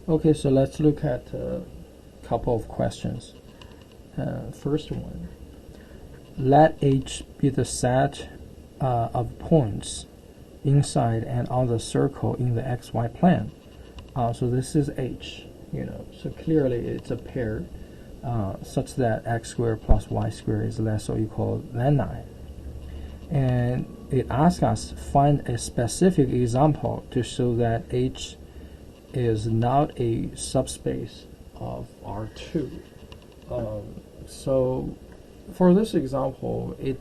Okay, so let's look at a couple of questions. First one, let H be the set of points inside and on the circle in the xy plane. So this is H, so clearly it's a pair such that x squared plus y squared is less or equal than 9. And it asks us find a specific example to show that H is not a subspace of R2. So for this example, it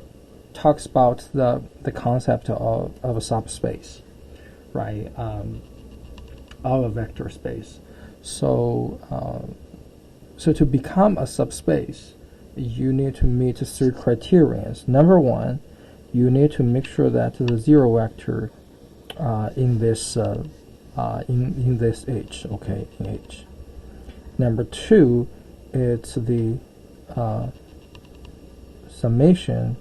talks about the concept of a subspace, right? Of a vector space. So to become a subspace, you need to meet 3 criteria. Number 1, you need to make sure that the zero vector in this in this H, okay, in H. Number 2, it's the summation.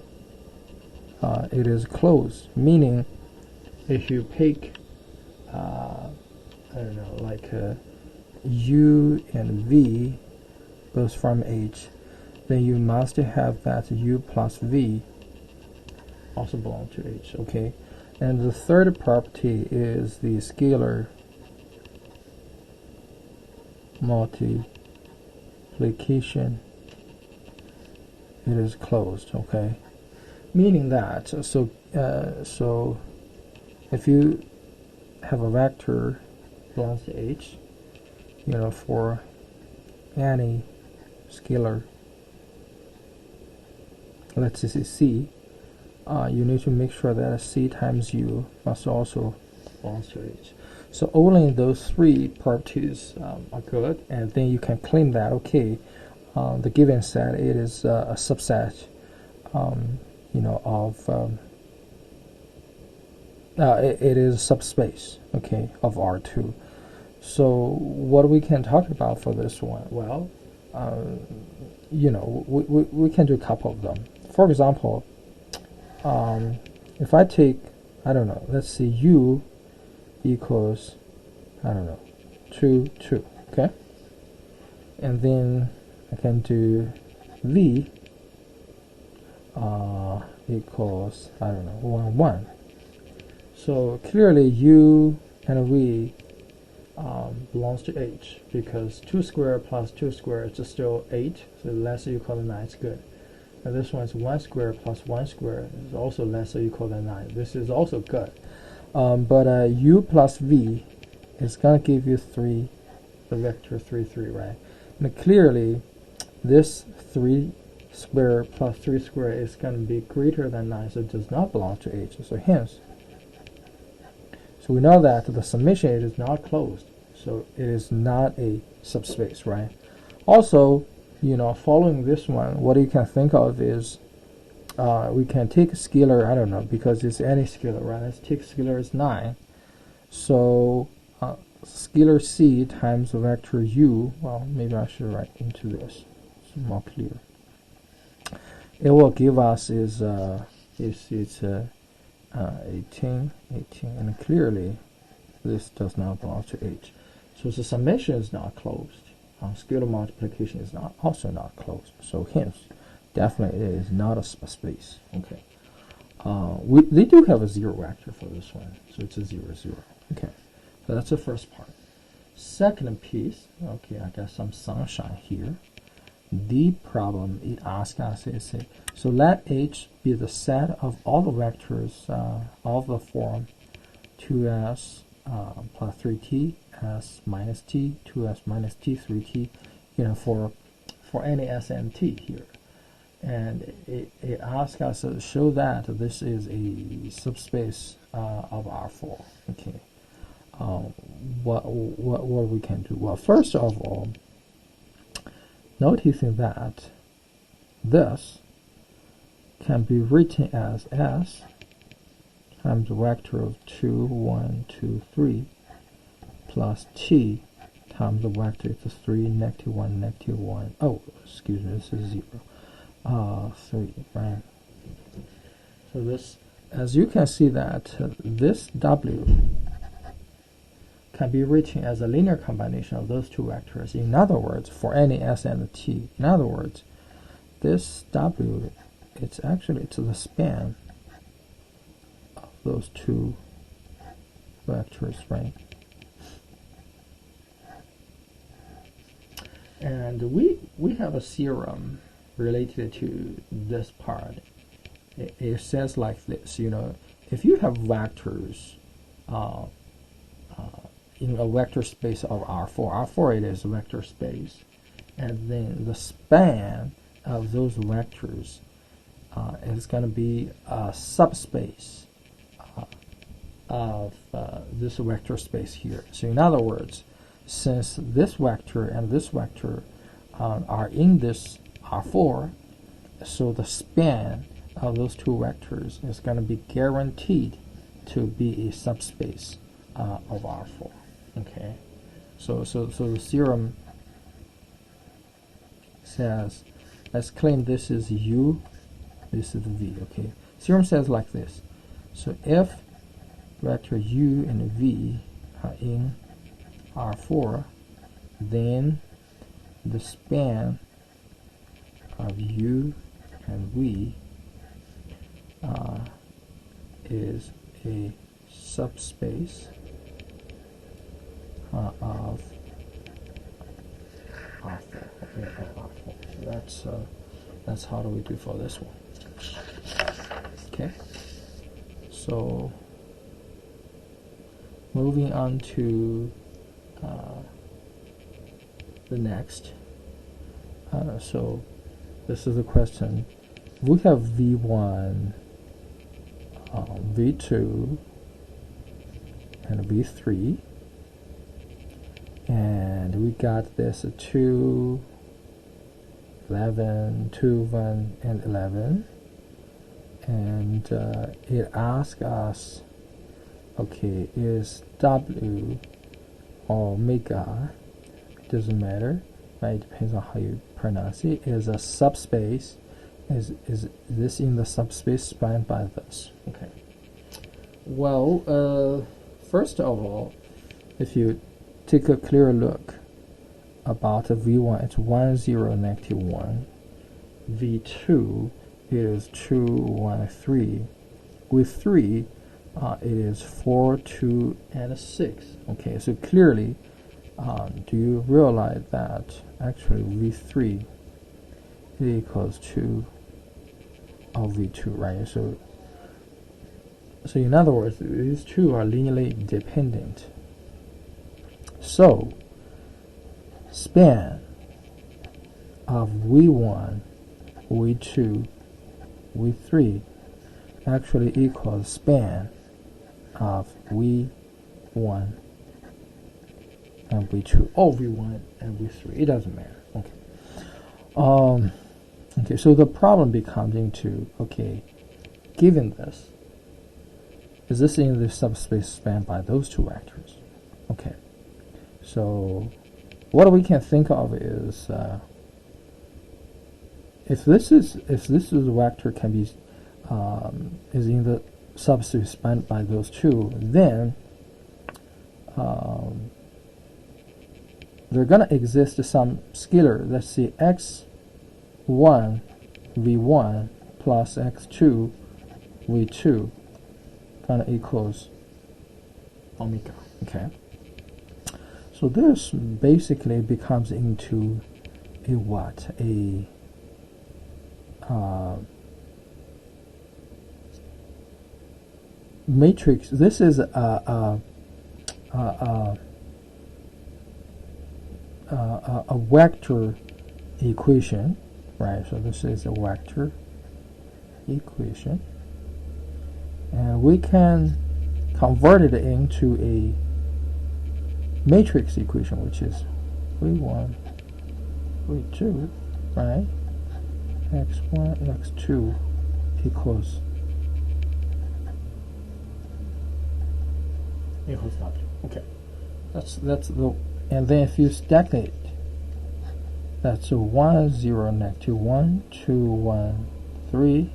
It is closed, meaning if you pick I don't know, like U and V both from H, then you must have that U plus V also belong to H, okay? And the third property is the scalar multiplication. It is closed, okay? Meaning that, so if you have a vector belongs to H, for any scalar, let's say C, you need to make sure that C times U must also belong to H. So only those 3 properties are good, and then you can claim that, okay, the given set, it is a subset, it is subspace, okay, of R2. So what we can talk about for this one? Well, we can do a couple of them. For example, if I take, I don't know, let's see, U equals, I don't know, 2, 2, okay? And then I can do V equals, I don't know, 1, 1. So clearly U and V belongs to H, because 2 squared plus 2 squared is still 8, so less or equal to 9 is good. And this one is 1 squared plus 1 squared is also less or equal to 9. This is also good. But U plus V is going to give you 3, the vector 3, 3, right? And clearly, this 3 squared plus 3 squared is going to be greater than 9, so it does not belong to H. So hence, so we know that the summation is not closed, so it is not a subspace, right? Also, following this one, what you can think of is we can take a scalar, I don't know, because it's any scalar, right? Let's take scalar as 9. So scalar C times the vector U, well, maybe I should write into this, it's more clear. It will give us is 18, and clearly this does not belong to H. So the summation is not closed. Scalar multiplication is also not closed. So hence, definitely it is not a subspace. Okay. They do have a zero vector for this one, so it's a 0, 0. Okay. So that's the first part. Second piece, okay, I got some sunshine here. The problem it asks us is, so let H be the set of all the vectors of the form 2s plus 3t, s minus t, 2s minus t, 3t, for any s and t here. And it asks us to show that this is a subspace of R4. Okay. What we can do? Well, first of all, noticing that this can be written as S times the vector of 2, 1, 2, 3 plus T times the vector is 3, negative 1, negative 1. Oh, excuse me, this is 0. 3, right? So this, as you can see that this W can be written as a linear combination of those two vectors. In other words, for any s and t. In other words, this w, it's the span of those two vectors, right? And we have a theorem related to this part. It says like this, if you have vectors in a vector space of R4 it is a vector space, and then the span of those vectors is going to be a subspace of this vector space here. So in other words, since this vector and this vector are in this R4, so the span of those two vectors is going to be guaranteed to be a subspace of R4. Okay, so the theorem says, let's claim this is U, this is V. Okay, theorem says like this. So if vector U and V are in R4, then the span of U and V is a subspace of R4. Okay, R4. So that's how do we do for this one. Okay. So moving on to the next. So this is the question. We have V1, V2, and V3. And we got this 2, 11, 2, 1, and 11. And it asks us, okay, is W or omega, doesn't matter, right? It depends on how you pronounce it, is a subspace. Is this in the subspace spanned by this? Okay. Well, first of all, if you take a clear look about V1, it's 1, 0, negative 1. V2 is 2, 1, 3. With 3, it is 4, 2, and 6. Okay, so clearly, do you realize that actually V3 equals to V2, right? So in other words, these two are linearly dependent. So span of V1, V2, V3 actually equals span of V1 and V2, or V1 and V3. It doesn't matter. Okay. Okay. So the problem becomes into, okay, given this, is this in the subspace spanned by those two vectors? Okay. So what we can think of is if this is a vector can be is in the subspace spanned by those two, then they're gonna exist some scalar. Let's see, x1 v1 plus x2 v2 gonna equals omega. Okay. So this basically becomes into a what? A matrix. This is a vector equation, right? So this is a vector equation, and we can convert it into a matrix equation, which is v1, v2, right? x1, x2 equals W. Okay, that's the, and then if you stack it, that's a 1, 0, negative 1, 2, 1, 3.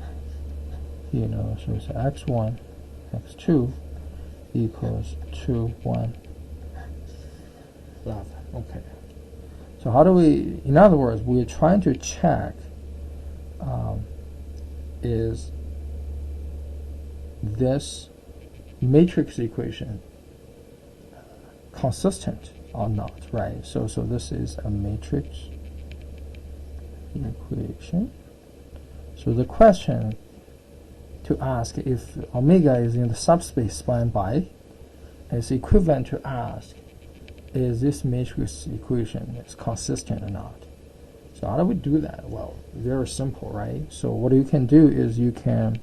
So it's x1, x2 equals 2, 1, 11. Okay. So how do we, in other words, we're trying to check is this matrix equation consistent or not, right? So this is a matrix equation. So the question to ask if omega is in the subspace spanned by is equivalent to ask is this matrix equation is consistent or not. So how do we do that? Well, very simple, right? So what you can do is you can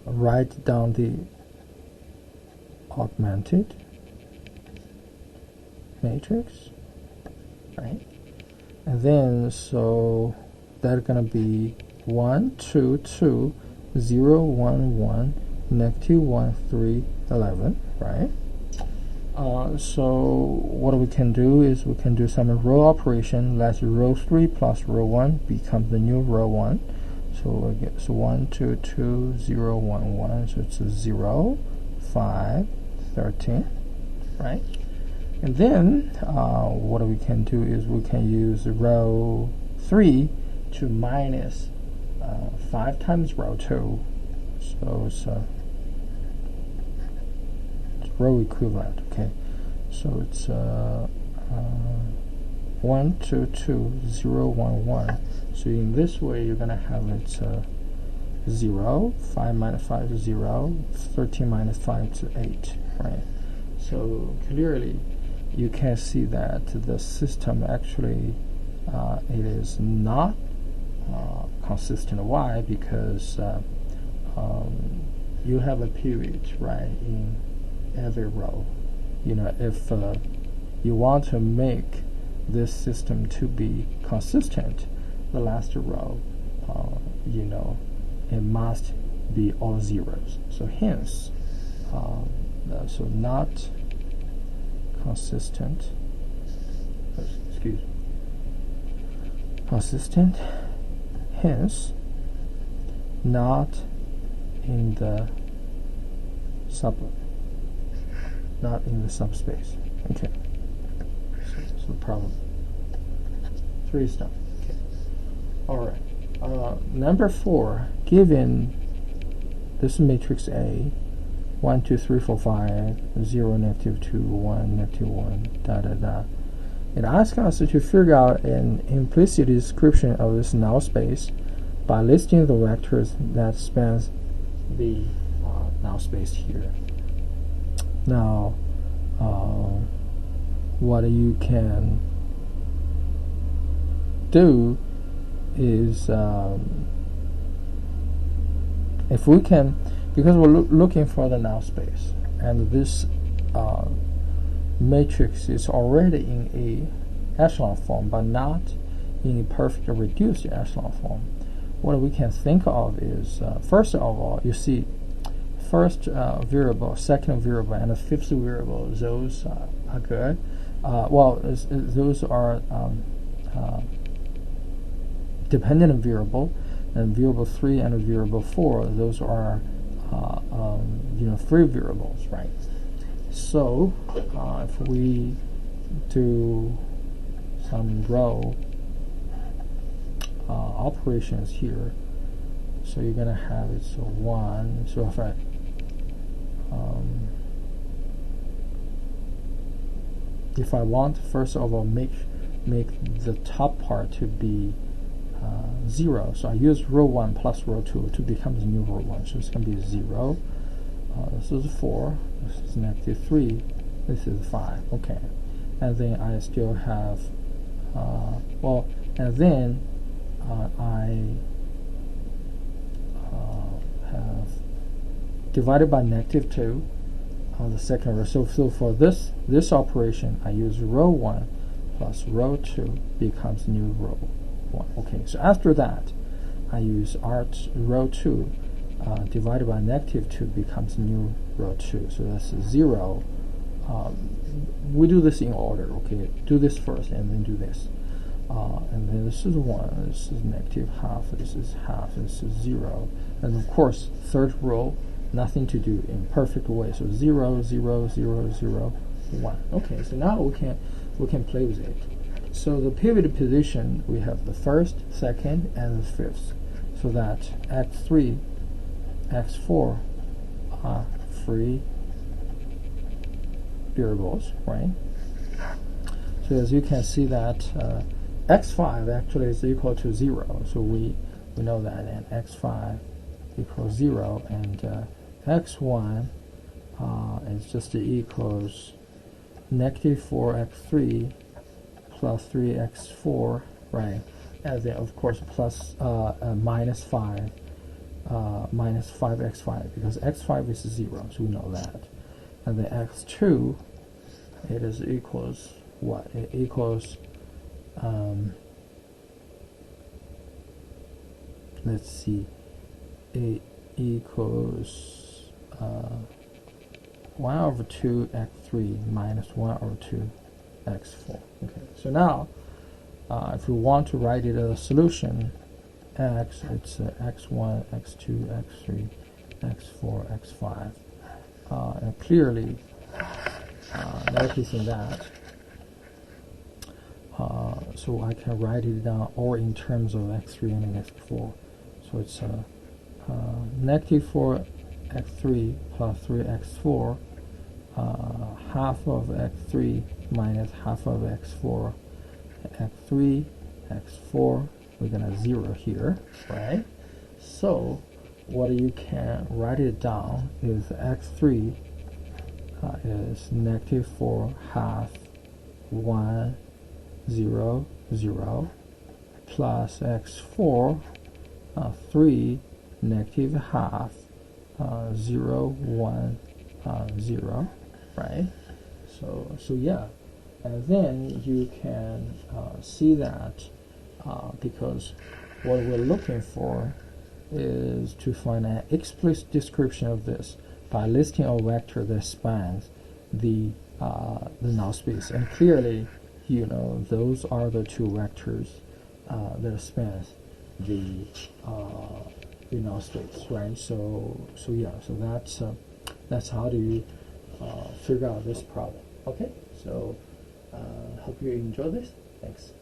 write down the augmented matrix, right? And then so that's gonna be 1, 2, 2, 0, 1, 1, negative 1, 3, 11, right? So what we can do is we can do some row operation. Let row 3 plus row 1 become the new row 1. So we get 1, 2, 2, 0, 1, 1. So it's 0, 5, 13, right? And then what we can do is we can use row 3 to minus 5 times row 2. So it's row equivalent, okay? So it's 1, 2, 2, 0, 1, 1. So in this way, you're gonna have it 0, 5 minus 5 is 0, 13 minus 5 to 8, right? So clearly, you can see that the system actually it is not consistent. Why? Because you have a period, right, in every row. You know, if you want to make this system to be consistent, the last row, you know, it must be all zeros. So hence, so not consistent, excuse me, consistent, hence not in the subspace. Okay. So the problem 3 is done. Okay. All right. Number 4, given this matrix A, 1, 2, 3, 4, 5, 0, negative 2, 1, negative 1, da da da. It asks us to figure out an implicit description of this null space by listing the vectors that spans the null space here. Now, what you can do is if we can, because we're looking for the null space, and this matrix is already in a echelon form, but not in a perfect reduced echelon form. What we can think of is, first of all, you see, first variable, second variable, and the fifth variable, those are good. Well, those are dependent variable, and variable 3 and variable 4, those are you know, free variables, right? So if we do some row operations here, so you're gonna have it, so 1. So if I want, first of all, make the top part to be 0, so I use row 1 plus row 2 to become the new row 1. So it's going to be 0. This is 4. This is negative 3. This is 5. Okay, and then I still have well, and then I have divided by negative 2 on the second row. So for this operation, I use row 1 plus row 2 becomes new row 1. Okay, so after that, I use row 2 divided by negative 2 becomes new row 2. So that's 0. We do this in order. Okay, do this first and then do this. And then this is 1, this is negative half, this is half, this is 0. And of course, third row, nothing to do in perfect way. So 0, 0, 0, 0, 1. Okay, so now we can play with it. So the pivot position, we have the first, second, and the fifth. So that x3, x4 are free variables, right? So as you can see that x5 actually is equal to 0. So we know that, and x5 equals 0, and x1 is just equals negative 4x3 plus 3x4, right? And then of course plus minus 5 minus 5x5, because x5 is 0, so we know that. And the x2, it is equals what? It equals let's see, it equals 1 over 2 x3 minus 1 over 2 x4. Okay, so now if we want to write it as a solution, x, it's x1, x2, x3, x4, x5. And clearly noticing that, so I can write it down all in terms of x3 and x4. So it's negative 4x3 plus 3x4, half of x3 minus half of x4, x3, x4, we're gonna 0 here, right? So what you can write it down is x3 is negative 4 half 1 0 0 plus x4 3 negative half 0 1 0, right? So yeah, and then you can see that because what we're looking for is to find an explicit description of this by listing a vector that spans the null space, and clearly, you know, those are the two vectors that spans the null space, right? So yeah, so that's how do you figure out this problem. Okay, so hope you enjoy this. Thanks.